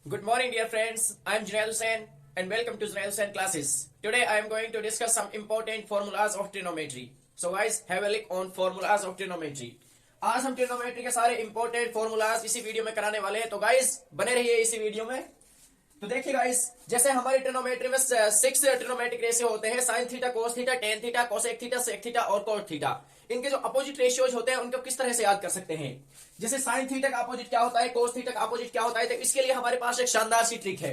Good morning, dear friends. I am Junaid Hussain and welcome to Junaid Hussain classes. Today I am going to discuss some important formulas of trigonometry. So guys, have a look on formulas of trigonometry. आज हम trigonometry के सारे important formulas इसी video में कराने वाले हैं, तो गाइस बने रहिए इसी वीडियो में। तो देखिए गाइस, जैसे हमारी ट्रिग्नोमेट्री में 6 ट्रिग्नोमेट्रिक रेशियो होते हैं, sine theta, cos theta, tan theta, cosec theta, sec theta और कॉट थीटा। इनके जो अपोजिट रेशियोज होते हैं उनको किस तरह से याद कर सकते हैं। जैसे साइन थीटा का अपोजिट क्या होता है, कोस थीटा का अपोजिट क्या होता है, तो इसके लिए हमारे पास एक शानदार सी ट्रिक है।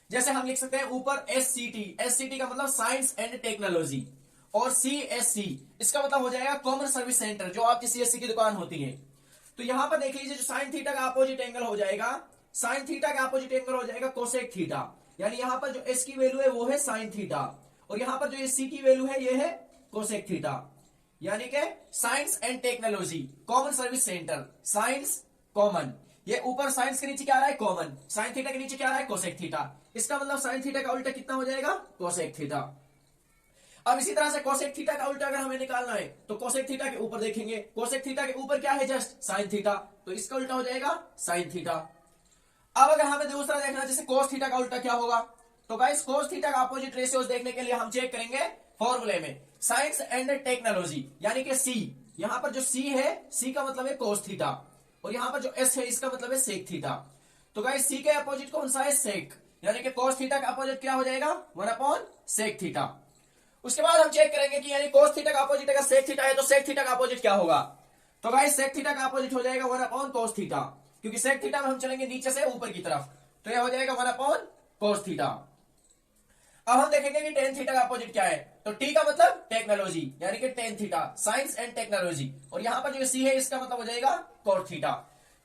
जैसे हम लिख सकते हैं ऊपर एससीटी का मतलब साइंस एंड टेक्नोलॉजी, और सीएससी इसका मतलब हो जाएगा कॉमन सर्विस सेंटर, जो आपकी सीएससी की दुकान होती है। तो यहां पर देख लीजिए, जो साइन थीटा का अपोजिट एंगल हो जाएगा, साइन थीटा का अपोजिट एंगल हो जाएगा कोसेक थीटा। यानी यहां पर जो एस की वैल्यू है वो है साइन थीटा, और यहां पर जो सी की वैल्यू है ये है कोसेक थीटा। यानी कि science and technology common service centre, science common, ये ऊपर साइंस के नीचे क्या आ रहा है कॉमन, साइन थीटा के नीचे क्या आ रहा है कोसेक थीटा। इसका मतलब साइन थीटा का उल्टा कितना हो जाएगा, कोसेक थीटा। अब इसी तरह से कोसेक थीटा का उल्टा अगर हमें निकालना है तो कोसेक थीटा के ऊपर देखेंगे, कोसेक थीटा के ऊपर क्या है, जस्ट साइन थीटा, तो इसका उल्टा हो जाएगा साइन थीटा। अब अगर हमें दूसरा देखना, जैसे कोस थीटा का उल्टा क्या होगा, तो गाइस कोस थीटा का अपोजिट रेशियोज देखने के लिए हम चेक करेंगे फॉर्मूले में साइंस एंड टेक्नोलॉजी, यानी कि सी। यहां पर जो सी है, सी का मतलब है कोस थीटा, और यहां पर जो एस है इसका मतलब है सेक थीटा। तो गाइस सी के अपोजिट कौन सा है, सेक, यानी कि कोस थीटा का अपोजिट क्या हो जाएगा, 1/सेक थीटा। उसके बाद हम चेक करेंगे कि यानी कोस थीटा का अपोजिट अगर सेक थीटा है तो सेक थीटा का अपोजिट क्या होगा। तो गाइस सेक थीटा का अपोजिट हो जाएगा 1/कोस थीटा, क्योंकि सेक थीटा में हम चलेंगे नीचे से ऊपर की तरफ, तो यह हो जाएगा 1/कोस थीटा। अब हम देखेंगे कि टेन थीटा का अपोजिट क्या है, तो टी का मतलब टेक्नोलॉजी, यानी कि tan theta, science and technology, और यहां पर जो सी है इसका मतलब हो जाएगा कोट थीटा।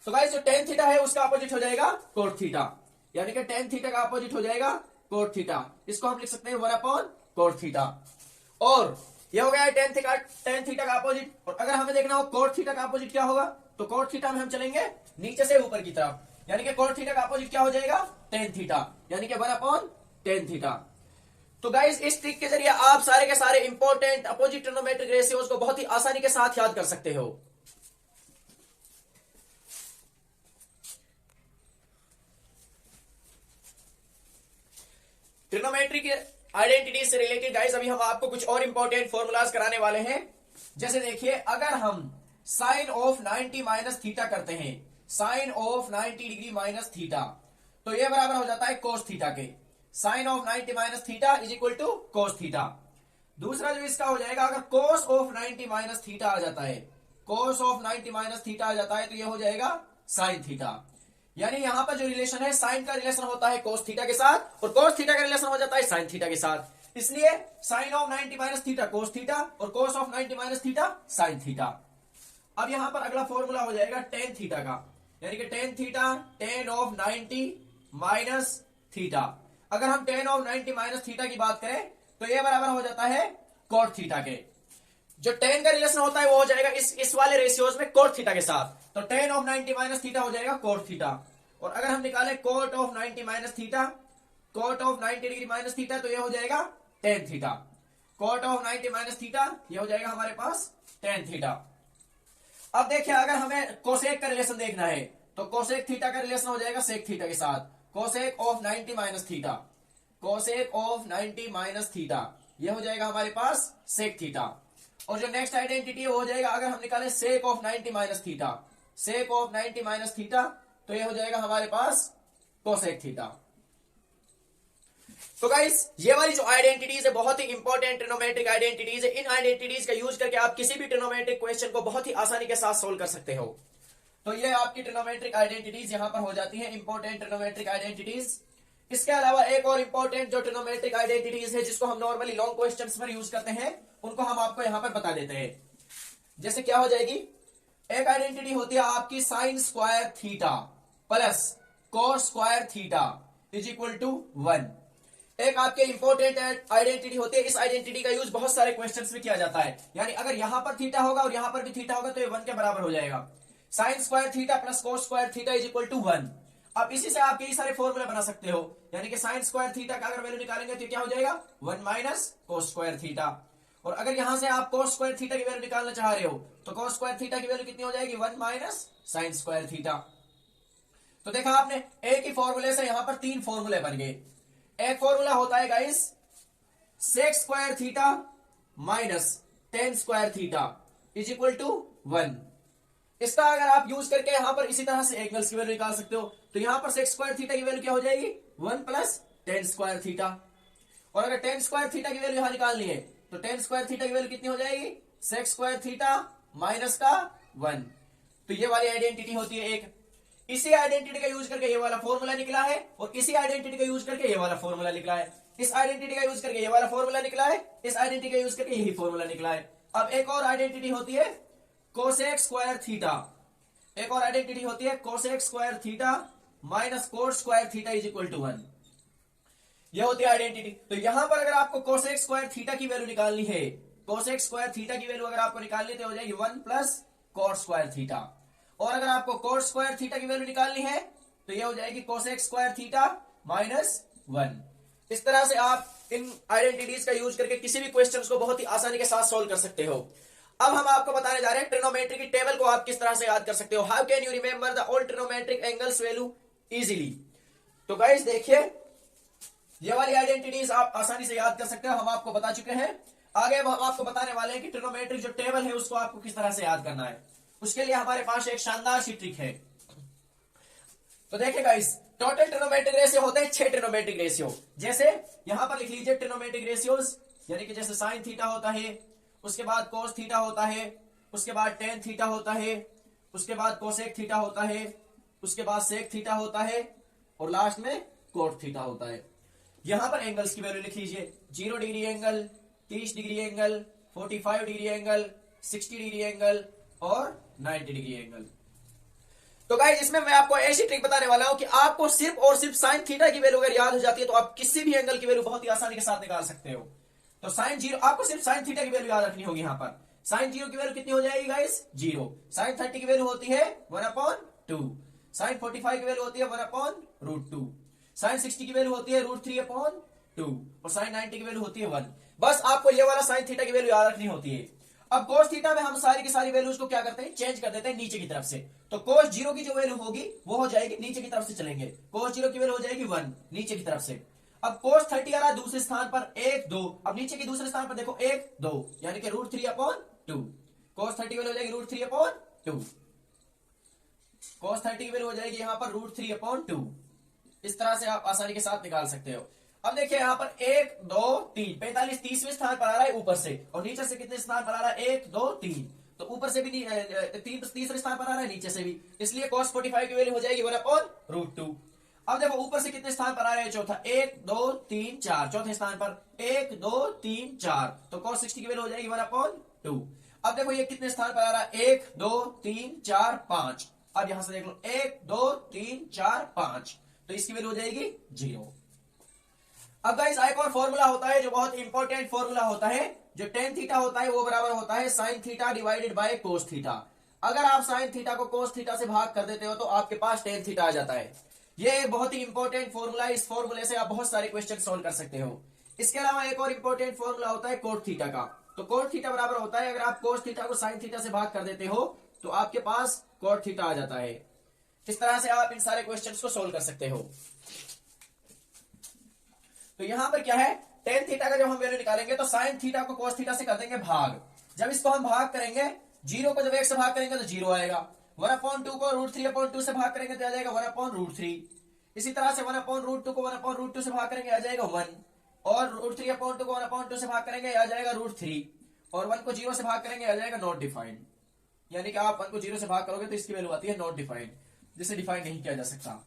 तो गाइस जो टेन थीटा है उसका अपोजिट हो जाएगा कोट थीटा, यानी कि टेन थीटा का अपोजिट हो जाएगा कोट थीटा। इसको हम लिख सकते हैं 1/कोट थीटा। और ये हो गया टेन थीटा का अपोजिट। और अगर हमें देखना हो कोट थीटा का अपोजिट क्या होगा, तो कोट थीटा में हम चलेंगे नीचे से ऊपर की तरफ, यानी कि कोट थीटा का अपोजिट क्या हो जाएगा, टेन थीटा, यानी कि 1/टेन थीटा। तो गाइस इस ट्रिक के जरिए आप सारे के सारे इंपॉर्टेंट अपोजिट ट्रिग्नोमेट्रिक रेशियोज को बहुत ही आसानी के साथ याद कर सकते हो। ट्रिग्नोमेट्री के आइडेंटिटी से रिलेटेड गाइस अभी हम आपको कुछ और इंपॉर्टेंट फॉर्मूलाज कराने वाले हैं। जैसे देखिए, अगर हम साइन ऑफ 90 माइनस थीटा करते हैं, sine of 90 degree minus theta, तो यह बराबर हो जाता है कोस थीटा के। Sine of 90 minus theta is equal to cos theta. दूसरा जो इसका हो जाएगा, अगर कोस ऑफ 90 माइनस थीटा आ जाता है, कोस ऑफ 90 माइनस थीटा आ जाता है, तो यह हो जाएगा साइन थीटा। यानी यहां पर जो रिलेशन है, साइन का रिलेशन होता है कोस थीटा के साथ, और कोस थीटा का रिलेशन हो जाता है साइन थीटा के साथ। इसलिए sine of 90 minus theta cos theta, और cos of 90 minus theta sine theta. अब यहां पर अगला फॉर्मूला हो जाएगा टेन थीटा का, यानी कि tan theta, ten of 90 minus theta. अगर हम टेन ऑफ 90 माइनस थीटा की बात करें तो यह बराबर हो जाता है कोट थीटा के। जो टेन का रिलेशन होता है वो हो जाएगा इस वाले रेशियोज में कोट थीटा के साथ, तो टेन ऑफ 90 माइनस थीटा हो जाएगा कोट थीटा। और अगर हम निकालें cot of 90 minus theta, cot of 90 degree minus theta, तो यह हो जाएगा tan theta. Cot of 90 minus theta यह हो जाएगा हमारे पास टेन थीटा। अब देखिए, अगर हमें कोसेक का रिलेशन देखना है तो कोसेक थीटा का रिलेशन हो जाएगा सेक थीटा के साथ। Cosec of 90 minus theta, cosec of 90 minus theta, यह हो जाएगा हमारे पास सेक थीटा। और जो नेक्स्ट आइडेंटिटी हो जाएगा, अगर हम निकालें sake of 90 minus theta, sake of 90 minus theta, तो यह हो जाएगा हमारे पास कोसेक थीटा। तो गाइस ये वाली जो आइडेंटिटीज है बहुत ही इंपॉर्टेंट ट्रिग्नोमेट्रिक आइडेंटिटीज है। इन आइडेंटिटीज का यूज करके आप किसी भी ट्रिग्नोमेट्रिक क्वेश्चन को बहुत ही आसानी के साथ सोल्व कर सकते हो। तो ये आपकी ट्रिग्नोमेट्रिक आइडेंटिटीज यहां पर हो जाती है, इंपॉर्टेंट ट्रिग्नोमेट्रिक आइडेंटिटीज। इसके अलावा एक और इंपॉर्टेंट जो ट्रिग्नोमेट्रिक आइडेंटिटीज है जिसको हम नॉर्मली लॉन्ग क्वेश्चंस पर यूज करते हैं, उनको हम आपको यहां पर बता देते हैं। जैसे क्या हो जाएगी, एक आइडेंटिटी होती है आपकी sine square theta plus cos square theta is equal to 1। एक आपके इंपॉर्टेंट आइडेंटिटी होती है, इस आइडेंटिटी का यूज बहुत सारे क्वेश्चंस में किया जाता है। यानी अगर यहां पर थीटा होगा और यहां पर भी थीटा होगा तो ये 1 के बराबर हो जाएगा। Sine square theta plus cos square theta is equal to 1। अब इसी से आप कई सारे फॉर्मूले बना सकते हो, यानी कि साइन स्क्वायर थीटा का अगर वैल्यू निकालेंगे तो क्या हो जाएगा, 1 माइनस कोस स्क्वायर थीटा। और अगर यहां से आप कोस स्क्वायर थीटा की वैल्यू निकालना चाह रहे हो तो कोस स्क्वायर थीटा की वैल्यू कितनी हो जाएगी, 1 माइनस साइन स्क्वायर थीटा। तो देखा आपने, एक ही फॉर्मूले से यहां पर तीन फॉर्मूले बन गए। एक फॉर्मूला होता है guys sec square theta minus tan square theta is equal to 1। इसका अगर आप यूज करके यहां पर इसी तरह से एंगल्स की वैल्यू निकाल सकते हो। तो यहां पर सेक स्क्वायर थीटा की वैल्यू क्या हो जाएगी, 1 प्लस टेन स्क्वायर थीटा। और अगर टेन स्क्वायर थीटा की वैल्यू यहां निकालनी है तो टेन स्क्वायर थीटा की वैल्यू कितनी हो जाएगी, सेक स्क्वायर थीटा माइनस का 1। तो ये वाली आइडेंटिटी होती है एक। इसी आइडेंटिटी का यूज करके ये वाला फॉर्मूला निकला है और इसी आइडेंटिटी का यूज करके ये वाला फॉर्मूला निकला है। इस आइडेंटिटी का यूज करके ये वाला फॉर्मूला निकला है, इस आइडेंटिटी का यूज करके यही फॉर्मूला निकला है। अब एक और आइडेंटिटी होती है कोसेक स्क्वायर थीटा। एक और आइडेंटिटी होती है cosec square theta minus cos square theta is equal to 1। यह होती है आइडेंटिटी। तो यहां पर अगर आपको कोसेक स्क्वायर थीटा की वैल्यू निकालनी है, कोसेक स्क्वायर थीटा की वैल्यू अगर आपको निकालनी है तो हो जाएगी 1 प्लस कोस स्क्वायर थीटा। और अगर आपको कोस स्क्वायर थीटा की वैल्यू निकालनी है तो यह हो जाएगी कोसेक स्क्वायर थीटा माइनस 1। इस तरह से आप इन आइडेंटिटीज का यूज करके किसी भी क्वेश्चंस को बहुत ही आसानी के साथ सॉल्व कर सकते हो। अब हम आपको बताने जा रहे हैं ट्रिग्नोमेट्री की टेबल को आप किस तरह से याद कर सकते हो। How can you remember the all trigonometric angles value easily. तो गाइस देखिए, ये वाली आइडेंटिटीज आप आसानी से याद कर सकते हो, हम आपको बता चुके हैं। आगे अब हम आपको बताने वाले हैं कि ट्रिग्नोमेट्रिक जो टेबल है उसको आपको किस तरह से याद करना है। उसके लिए हमारे पास एक शानदार सी ट्रिक है। तो देखिए गाइस, टोटल ट्रिग्नोमेट्रिक रेशियो होते हैं 6 ट्रिग्नोमेट्रिक रेशियो। जैसे यहां पर लिख लीजिए ट्रिग्नोमेट्रिक रेशियोज, यानी कि जैसे साइन थीटा होता है, उसके बाद कोस थीटा होता है, उसके बाद टेन थीटा होता है, उसके बाद कोसेक थीटा होता है, उसके बाद सेक थीटा होता है और लास्ट में कोट थीटा होता है। यहां पर एंगल्स की वैल्यू लिख लीजिए, 0 degree angle, 30 degree angle, 45 degree angle, 60 degree angle और 90 डिग्री एंगल। तो गाइस इसमें मैं आपको ऐसी ट्रिक बताने वाला हूं कि आपको सिर्फ और सिर्फ साइन थीटा की वैल्यू अगर याद हो जाती है तो आप किसी भी एंगल की वैल्यू बहुत ही आसानी के साथ निकाल सकते हो। तो साइन 0, आपको सिर्फ साइन थीटा की वैल्यू याद रखनी होगी। यहां पर साइन 0 की वैल्यू कितनी हो जाएगी गाइस, 0। साइन 30 की वैल्यू होती है 1/2। साइन 45 की वैल्यू होती है 1/√2। साइन 60 की वैल्यू होती है √3/2 और साइन 90 की वैल्यू होती है 1। बस आपको ये वाला साइन थीटा की वैल्यू याद रखनी होती है। अब कोस थीटा में हम सारी की सारी वैल्यूज को क्या करते हैं, चेंज कर देते हैं नीचे की तरफ से। तो कोस 0 की जो वैल्यू होगी वो हो जाएगी, नीचे की तरफ से चलेंगे, कोस 0 की वैल्यू हो जाएगी 1 नीचे की तरफ से। अब कोस 30 आ रहा है दूसरे स्थान पर 1 2, अब नीचे की दूसरे स्थान पर देखो 1 2 यानी कि √3/2। कोस 30 की वैल्यू हो जाएगी √3/2। कोस 30 की वैल्यू हो जाएगी यहां पर √3/2। इस तरह से आप आसानी के साथ निकाल सकते हो। अब देखिए यहां पर 1 2 3, 45 30वें स्थान पर आ रहा है ऊपर से, और नीचे से कितने स्थान पर आ रहा है, 1 2 3। तो ऊपर से भी तीसरे स्थान पर आ रहा है, नीचे से भी, इसलिए cos 45 की वैल्यू हो जाएगी 1/√2। अब देखो ऊपर से कितने स्थान पर आ रहे हैं, चौथा, 1 2 3 4, चौथे स्थान पर 1 2 3 4, तो cos 60 की वैल्यू हो जाएगी 1/2। अब देखो ये कितने स्थान पर आ रहा है, 1 2 3 4 5। अब यहां से देख लो 1 2 3 4 5, तो इसकी वैल्यू हो जाएगी 0। अब गाइस एक और फॉर्मूला होता है जो बहुत इंपॉर्टेंट फॉर्मूला होता है, जो टेन थीटा होता है वो बराबर होता है sine theta divided by cos theta. अगर आप साइन थीटा को कोस थीटा से भाग कर देते हो तो आपके पास टेन थीटा आ जाता है। ये बहुत ही इंपॉर्टेंट फॉर्मूला है, इस फॉर्मूले से आप बहुत सारे क्वेश्चन सोल्व कर सकते हो। इसके अलावा एक और इंपॉर्टेंट फॉर्मूला होता है कोट थीटा का। तो कोट थीटा बराबर होता है, अगर आप कोस थीटा को साइन थीटा से भाग कर देते हो तो आपके पास कोट थीटा आ जाता है। इस तरह से आप इन सारे क्वेश्चंस को सोल्व कर सकते हो। तो यहां पर क्या है, टेन थीटा का जब हम वैल्यू निकालेंगे तो साइन थीटा को कोस थीटा से कर देंगे भाग। जब इसको हम भाग करेंगे, 0 को जब 1 से भाग करेंगे तो 0 आएगा, 1/2 को √3/2 से भाग करेंगे तो आ जाएगा 1/√3। इसी तरह से 1/√2 को 1/√2 से भाग करेंगे आ जाएगा 1, और √3/2 को 1/2 से भाग करेंगे आ जाएगा √3, और 1 को 0 से भाग करेंगे आ जाएगा नॉट डिफाइंड। यानी कि आप 1 को 0 से भाग करोगे तो इसकी वैल्यू आती है नॉट डिफाइंड, जिसे डिफाइन नहीं किया जा सकता।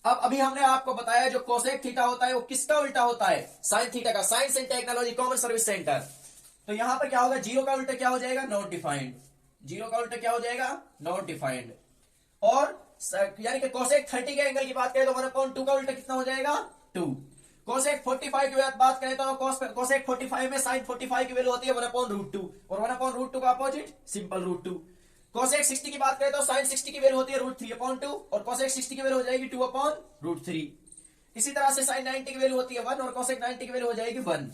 अब अभी हमने आपको बताया जो कोसेक थीटा होता है वो किसका उल्टा होता है, साइन थीटा का। Science and technology common service centre. तो यहां पर क्या होगा, 0 का उल्टा क्या हो जाएगा, नॉट डिफाइंड। 0 का उल्टा क्या हो जाएगा, नॉट डिफाइंड। और यानी कि कोसेक 30 के एंगल की बात करें तो 1/2 का उल्टा कितना हो जाएगा, 2। कोसेक 45 की बात करें तो कोसेक 45 में साइन 45 की वैल्यू होती है 1/√2, और 1/√2 का अपोजिट सिंपल √2। कोसेक 60 की बात करें तो साइन 60 की वैल्यू होती है √3/2, और कोसेक 60 की वैल्यू हो जाएगी 2/√3। इसी तरह से साइन 90 की वैल्यू होती है 1, और कोसेक 90 की वैल्यू हो जाएगी 1।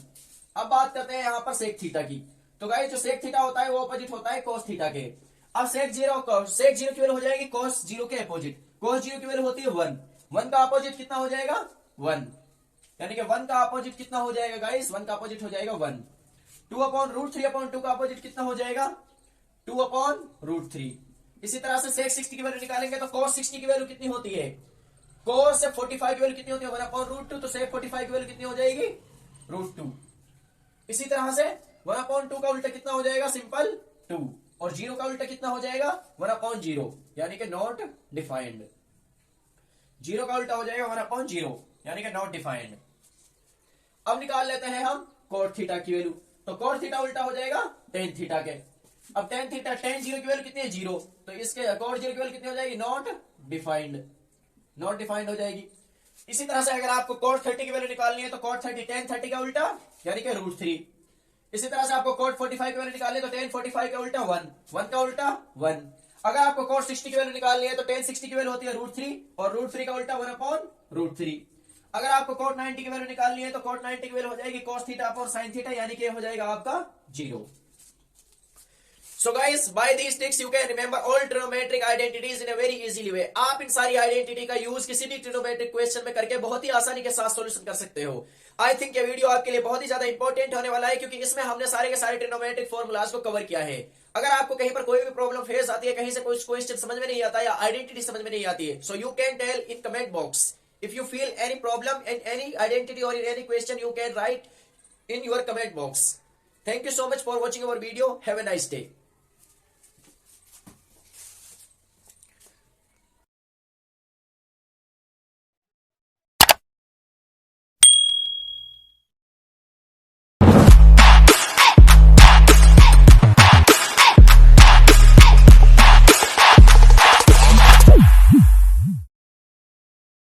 अब बात करते हैं यहां पर सेक थीटा की। तो गाइस जो सेक थीटा होता है वो अपोजिट होता है कोस थीटा के। अब sec 0 की वैल्यू हो जाएगी cos 0 के अपोजिट। cos 0 की वैल्यू होती है 1। 1 का अपोजिट कितना हो जाएगा 1, यानी कि 1 का अपोजिट कितना हो जाएगा गाइस, 1 का अपोजिट हो जाएगा 1। 2/√3/2 का अपोजिट कितना हो जाएगा 2/√3। इसी तरह से sec 60 की वैल्यू निकालेंगे तो cos 60 की वैल्यू कितनी होती है, cos 45 की वैल्यू कितनी होती है 1/√2, तो sec 45 की वैल्यू कितनी हो जाएगी √2। इसी तरह से 1/2 का उल्टा कितना हो जाएगा सिंपल 2, और 0 का उल्टा कितना हो जाएगा 1/0, यानी कि नॉट डिफाइंड। 0 का उल्टा हो जाएगा 1/0, यानी कि नॉट डिफाइंड। अब निकाल लेते हैं हम cot थीटा की वैल्यू, तो cot थीटा उल्टा हो जाएगा tan थीटा के। अब tan 0 की वैल्यू कितनी है 0, तो इसके cot 0 की वैल्यू कितनी हो जाएगी नॉट डिफाइंड, नॉट डिफाइंड हो जाएगी। इसी तरह से अगर आपको cot 30 की वैल्यू निकालनी है तो cot 30 tan 30 का उल्टा यानी कि √3। इसी तरह से आपको cot 45 की वैल्यू निकालनी है तो tan 45 का उल्टा 1, 1 का उल्टा 1। अगर आपको cot 60 की वैल्यू निकालनी है तो tan 60 की वैल्यू होती है √3, और √3 का उल्टा 1/√3। अगर आपको cot 90 की वैल्यू निकालनी है तो cot 90 की वैल्यू हो जाएगी cos theta upon sin theta, यानी कि हो जाएगा आपका 0। So guys, by these tricks you can remember all trigonometric identities in a very easily way. आप इन सारी आइडेंटिटी का यूज किसी भी ट्रिग्नोमेट्रिक क्वेश्चन में करके बहुत ही आसानी के साथ सॉल्यूशन कर सकते हो। आई थिंक ये वीडियो आपके लिए बहुत ही ज्यादा इंपॉर्टेंट होने वाला है, क्योंकि इसमें हमने सारे के सारे ट्रिग्नोमेट्रिक फॉर्मूलाज को कवर किया है। अगर आपको कहीं पर कोई भी प्रॉब्लम फेस आती है, कहीं से कोई क्वेश्चन समझ में नहीं आता या आइडेंटिटी समझ में नहीं आती है, so you can tell in comment box. If you feel any problem in any identity or in any question, you can write in your comment box. Thank you so much for watching our video. Have a nice day.